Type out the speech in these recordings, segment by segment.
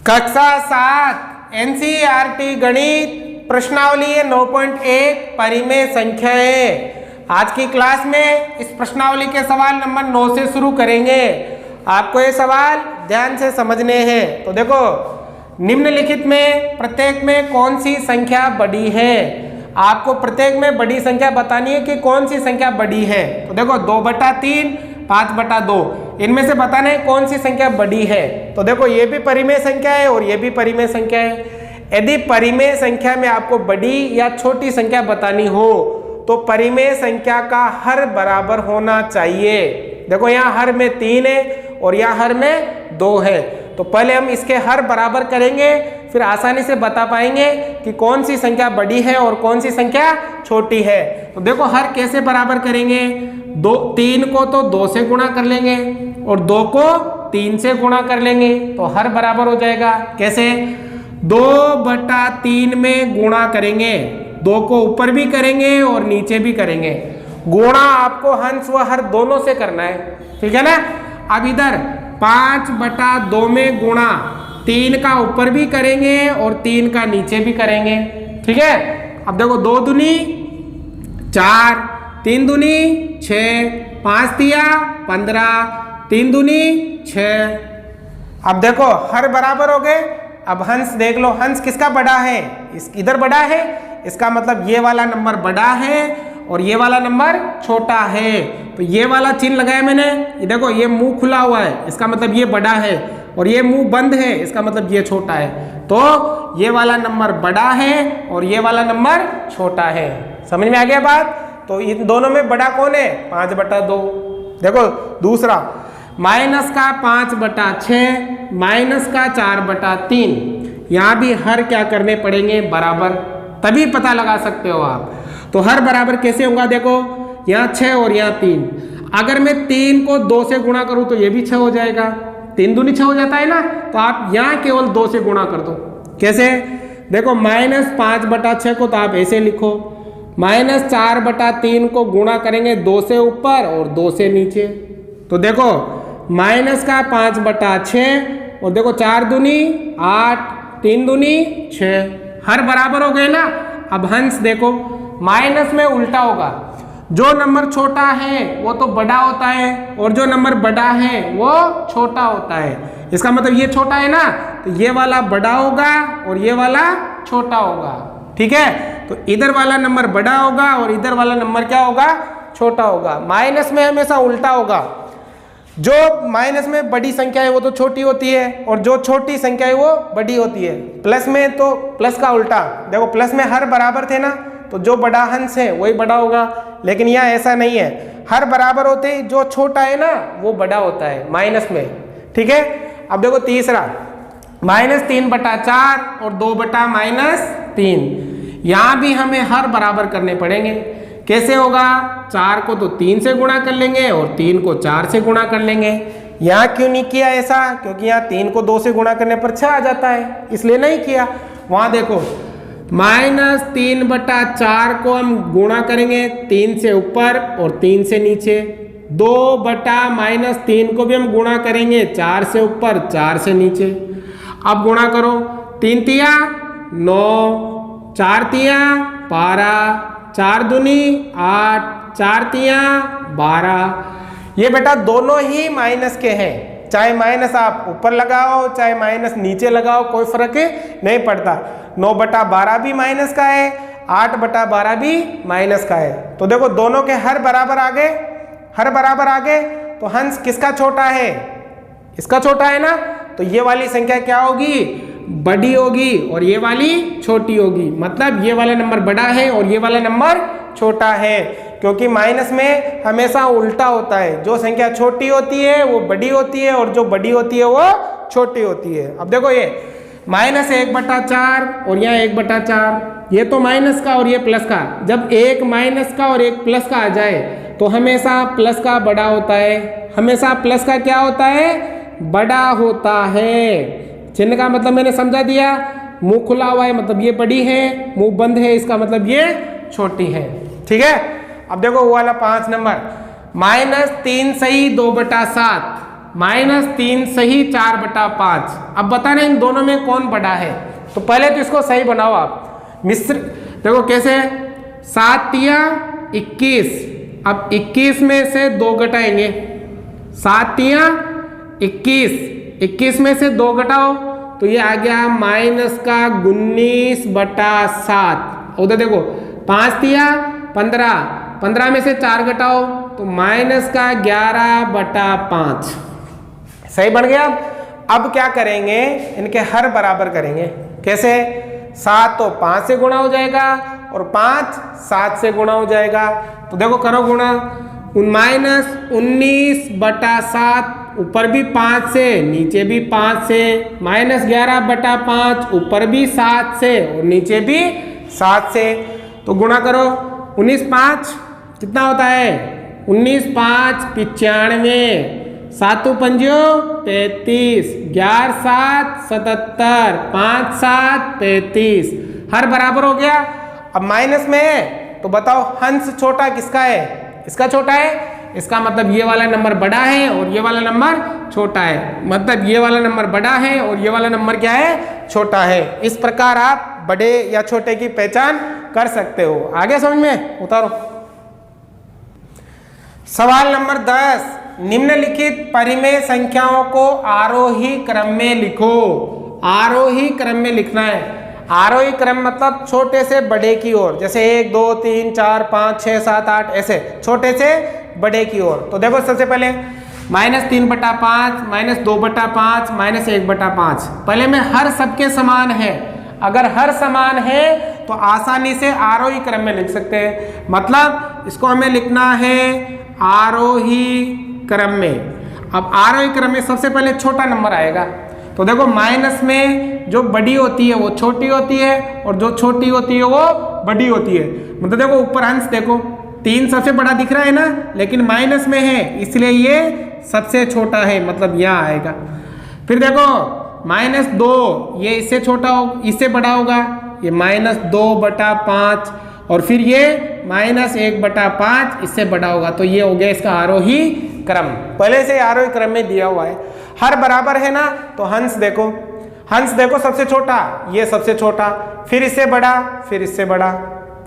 कक्षा 7 एनसीईआरटी गणित प्रश्नावली 9.1 परिमेय संख्याएं। आज की क्लास में इस प्रश्नावली के सवाल नंबर 9 से शुरू करेंगे। आपको ये सवाल ध्यान से समझने हैं। तो देखो, निम्नलिखित में प्रत्येक में कौन सी संख्या बड़ी है। आपको प्रत्येक में बड़ी संख्या बतानी है कि कौन सी संख्या बड़ी है। तो देखो 2/3, 5/2, इनमें से बताना है कौन सी संख्या बड़ी है। तो देखो ये भी परिमेय संख्या है और ये भी परिमेय संख्या है। यदि परिमेय संख्या में आपको बड़ी या छोटी संख्या बतानी हो तो परिमेय संख्या का हर बराबर होना चाहिए। देखो यहाँ हर में 3 है और यहाँ हर में 2 है। तो पहले हम इसके हर बराबर करेंगे, फिर आसानी से बता पाएंगे कि कौन सी संख्या बड़ी है और कौन सी संख्या छोटी है। तो देखो हर कैसे बराबर करेंगे। 3 को तो 2 से गुणा कर लेंगे और 2 को 3 से गुणा कर लेंगे तो हर बराबर हो जाएगा। कैसे? 2/3 में गुणा करेंगे, 2 को ऊपर भी करेंगे और नीचे भी करेंगे। गुणा आपको हंस व हर दोनों से करना है, ठीक है ना। अब इधर 5/2 में गुणा 3 का ऊपर भी करेंगे और 3 का नीचे भी करेंगे, ठीक है। अब देखो 2 दूनी 4, 3 दूनी 6, 5 तिया 15, 3 दूनी 6। अब देखो हर बराबर हो गए। अब हंस देख लो, हंस किसका बड़ा है? इधर बड़ा है, इसका मतलब ये वाला नंबर बड़ा है और ये वाला नंबर छोटा है। तो ये वाला चिन्ह लगाया मैंने, ये देखो ये मुंह खुला हुआ है, इसका मतलब ये बड़ा है, और ये मुंह बंद है, इसका मतलब ये छोटा है। तो ये वाला नंबर बड़ा है और ये वाला नंबर छोटा है। समझ में आ गया बात? तो इन दोनों में बड़ा कौन है? 5/2। देखो दूसरा, माइनस का 5/6 माइनस का 4/3। यहाँ भी हर क्या करने पड़ेंगे? बराबर, तभी पता लगा सकते हो आप। तो हर बराबर कैसे होगा? देखो यहाँ 6 और यहाँ 3। अगर मैं 3 को 2 से गुणा करूँ तो ये भी 6 हो जाएगा। 3 दूनी 6 हो जाता है ना। तो आप यहाँ केवल 2 से गुणा कर दो। कैसे? देखो -5/6 को तो आप ऐसे लिखो, -4/3 को गुणा करेंगे 2 से ऊपर और 2 से नीचे। तो देखो माइनस का 5/6 और देखो 4 दूनी 8, 3 दूनी 6, हर बराबर हो गए ना। अब हंस देखो, माइनस में उल्टा होगा, जो नंबर छोटा है वो तो बड़ा होता है और जो नंबर बड़ा है वो छोटा होता है। इसका मतलब ये छोटा है ना, तो ये वाला बड़ा होगा और ये वाला छोटा होगा, ठीक है। तो इधर वाला नंबर बड़ा होगा और इधर वाला नंबर क्या होगा? छोटा होगा। माइनस में हमेशा उल्टा होगा, जो माइनस में बड़ी संख्या है वो तो छोटी होती है और जो छोटी संख्या है वो बड़ी होती है। प्लस में तो प्लस का उल्टा, देखो प्लस में हर बराबर थे ना, तो जो बड़ा हंस है वही बड़ा होगा। लेकिन यहाँ ऐसा नहीं है, हर बराबर होते ही जो छोटा है ना वो बड़ा होता है माइनस में, ठीक है। अब देखो तीसरा, -3/4 और 2/-3। यहाँ भी हमें हर बराबर करने पड़ेंगे। कैसे होगा? 4 को तो 3 से गुणा कर लेंगे और 3 को 4 से गुणा कर लेंगे। यहाँ क्यों नहीं किया ऐसा? क्योंकि यहाँ 3 को 2 से गुणा करने पर 6 आ जाता है, इसलिए नहीं किया। वहाँ देखो -3/4 को हम गुणा करेंगे 3 से ऊपर और 3 से नीचे। 2/-3 को भी हम गुणा करेंगे 4 से ऊपर 4 से नीचे। अब गुणा करो, 3 तिया 9, 4 तिया 12, 4 दूनी 8, 4 तिया 12। ये बेटा दोनों ही माइनस के हैं, चाहे माइनस आप ऊपर लगाओ चाहे माइनस नीचे लगाओ, कोई फर्क नहीं पड़ता। 9/12 भी माइनस का है, 8/12 भी माइनस का है। तो देखो दोनों के हर बराबर आ गए, हर बराबर आ गए। तो हंस किसका छोटा है? इसका छोटा है ना। तो ये वाली संख्या क्या होगी? बड़ी होगी और ये वाली छोटी होगी। मतलब ये वाला नंबर बड़ा है और ये वाला नंबर छोटा है, क्योंकि माइनस में हमेशा उल्टा होता है। जो संख्या छोटी होती है वो बड़ी होती है और जो बड़ी होती है वो छोटी होती है। अब देखो ये -1/4 और यहाँ 1/4, ये तो माइनस का और ये प्लस का। जब एक माइनस का और एक प्लस का आ जाए तो हमेशा प्लस का बड़ा होता है, हमेशा प्लस का क्या होता है? बड़ा होता है। चिन्ह का मतलब मैंने समझा दिया, मुंह खुला हुआ है मतलब ये बड़ी है, मुंह बंद है इसका मतलब ये छोटी है, ठीक है। अब देखो वो वाला 5 नंबर, -3 सही 2/7 -3 सही 4/5। अब बताना इन दोनों में कौन बड़ा है। तो पहले तो इसको सही बनाओ आप। मिश्र देखो कैसे, 7 तिया 21। अब 21 में से 2 घटाएंगे, 7 तिया 21, 21 में से 2 घटाओ तो ये आ गया -19/7। उधर देखो 5 तिया 15, 15 में से 4 घटाओ तो -11/5। सही बन गया। अब क्या करेंगे, इनके हर बराबर करेंगे। कैसे, 7 तो 5 से गुणा हो जाएगा और 5 7 से गुणा हो जाएगा। तो देखो करो गुणा, -19/7 ऊपर भी 5 से नीचे भी 5 से, -11/5 ऊपर भी 7 से और नीचे भी 7 से। तो गुणा करो, 19 5 कितना होता है, 19 5 95, 7 पंजो 35, 11 7 77, 5 7 35। हर बराबर हो गया। अब माइनस में है तो बताओ हंस छोटा किसका है, इसका छोटा है। इसका मतलब ये वाला नंबर बड़ा है और ये वाला नंबर छोटा है। मतलब ये वाला नंबर बड़ा है और ये वाला नंबर क्या है, छोटा है। इस प्रकार आप बड़े या छोटे की पहचान कर सकते हो। आगे समझ में, उतारो। सवाल नंबर 10, निम्नलिखित परिमेय संख्याओं को आरोही क्रम में लिखो। आरोही क्रम में लिखना है। आरोही क्रम मतलब छोटे से बड़े की ओर, जैसे 1 2 3 4 5 6 7 8 ऐसे छोटे से बड़े की ओर। तो देखो सबसे पहले -3/5, -2/5, -1/5। पहले में हर सबके समान है। अगर हर समान है तो आसानी से आरोही क्रम में लिख सकते हैं। मतलब इसको हमें लिखना है आरोही क्रम में। अब आरोही क्रम में सबसे पहले छोटा नंबर आएगा। तो देखो माइनस में जो बड़ी होती है वो छोटी होती है और जो छोटी होती है वो बड़ी होती है। मतलब देखो ऊपर अंश देखो, 3 सबसे बड़ा दिख रहा है ना, लेकिन माइनस में है इसलिए ये सबसे छोटा है, मतलब यहाँ आएगा। फिर देखो -2 ये इससे छोटा हो, इससे बड़ा होगा, ये -2/5 और फिर ये -1/5 इससे बड़ा होगा। तो ये हो गया इसका आरोही क्रम। पहले से आरोही क्रम में दिया हुआ है। हर बराबर है ना, तो हंस देखो, हंस देखो सबसे छोटा, ये सबसे छोटा, फिर इससे बड़ा, फिर इससे बड़ा।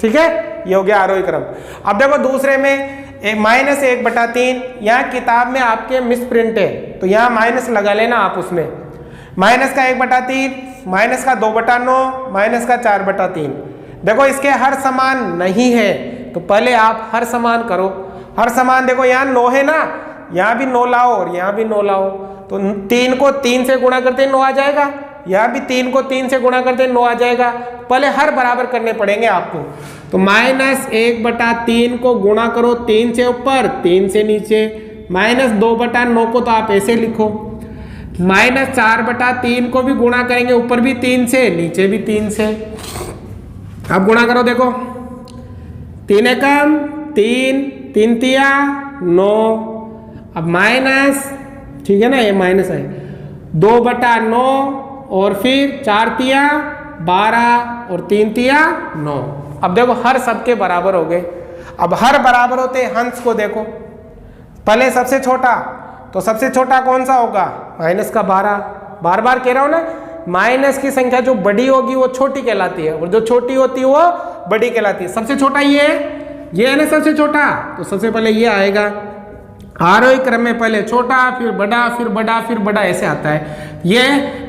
ठीक है, ये हो गया आरोही क्रम। अब देखो दूसरे में -1/3, यहाँ किताब में आपके मिस प्रिंट है तो यहाँ माइनस लगा लेना आप उसमें। माइनस का 1/3, माइनस का 2/9, माइनस का 4/3। देखो इसके हर समान नहीं है तो पहले आप हर समान करो। हर समान देखो यहाँ 9 है ना, यहाँ भी 9 लाओ और यहाँ भी 9 लाओ। तो 3 को 3 से गुणा करते 9 आ जाएगा, यहाँ भी 3 को 3 से गुणा करते 9 आ जाएगा। पहले हर बराबर करने पड़ेंगे आपको। तो -1/3 को गुणा करो 3 से ऊपर 3 से नीचे, -2/9 को तो आप ऐसे लिखो, -4/3 को भी गुणा करेंगे ऊपर भी 3 से नीचे भी 3 से। अब गुणा करो देखो, 3 एकम 3, 3 तिया 9। अब माइनस, ठीक है ना, ये माइनस है, 2/9 और फिर 4 तिया 12 और 3 तिया 9। अब देखो हर सबके बराबर हो गए। अब हर बराबर होते हंस को देखो, पहले सबसे छोटा, तो सबसे छोटा कौन सा होगा, -12। बार बार कह रहा हूं ना, माइनस की संख्या जो बड़ी होगी वो छोटी कहलाती है और जो छोटी होती है वो बड़ी कहलाती है। सबसे छोटा ये है ना सबसे छोटा, तो सबसे पहले ये आएगा। आरोही क्रम में पहले छोटा फिर बड़ा फिर बड़ा फिर बड़ा ऐसे आता है। ये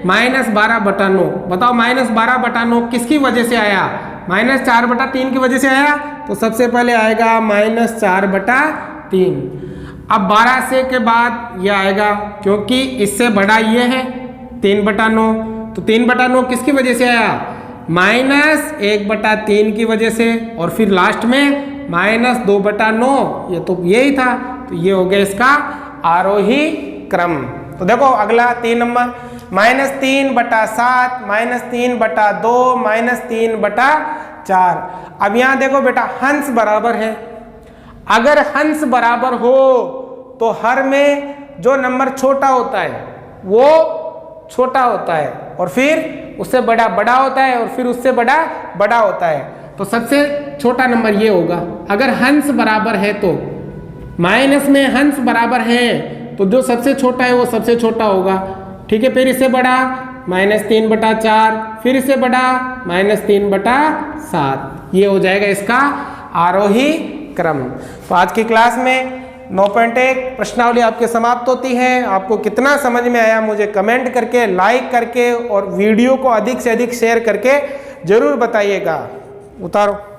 -12/9। बताओ -12/9 किसकी वजह से आया, -4/3 की वजह से आया। तो सबसे पहले आएगा -4/3। अब 12 से के बाद ये आएगा, क्योंकि इससे बड़ा ये है 3/9। तो 3/9 किसकी वजह से आया, -1/3 की वजह से। और फिर लास्ट में -2/9, ये तो यही था। तो ये हो गया इसका आरोही क्रम। तो देखो अगला 3 नंबर, -3/7, -3/2, -3/4। अब यहाँ देखो बेटा हंस बराबर है। अगर हंस बराबर हो तो हर में जो नंबर छोटा होता है वो छोटा होता है और फिर उससे बड़ा बड़ा होता है और फिर उससे बड़ा बड़ा होता है। तो सबसे छोटा नंबर ये होगा। अगर हंस बराबर है तो, माइनस में हंस बराबर है तो जो सबसे छोटा है वो सबसे छोटा होगा, ठीक है। फिर इससे बड़ा -3/4, फिर इससे बड़ा -3/7, ये हो जाएगा इसका आरोही क्रम। तो आज की क्लास में 9.1 प्रश्नावली आपके समाप्त होती है। आपको कितना समझ में आया मुझे कमेंट करके, लाइक करके और वीडियो को अधिक से अधिक शेयर करके जरूर बताइएगा। उतारो।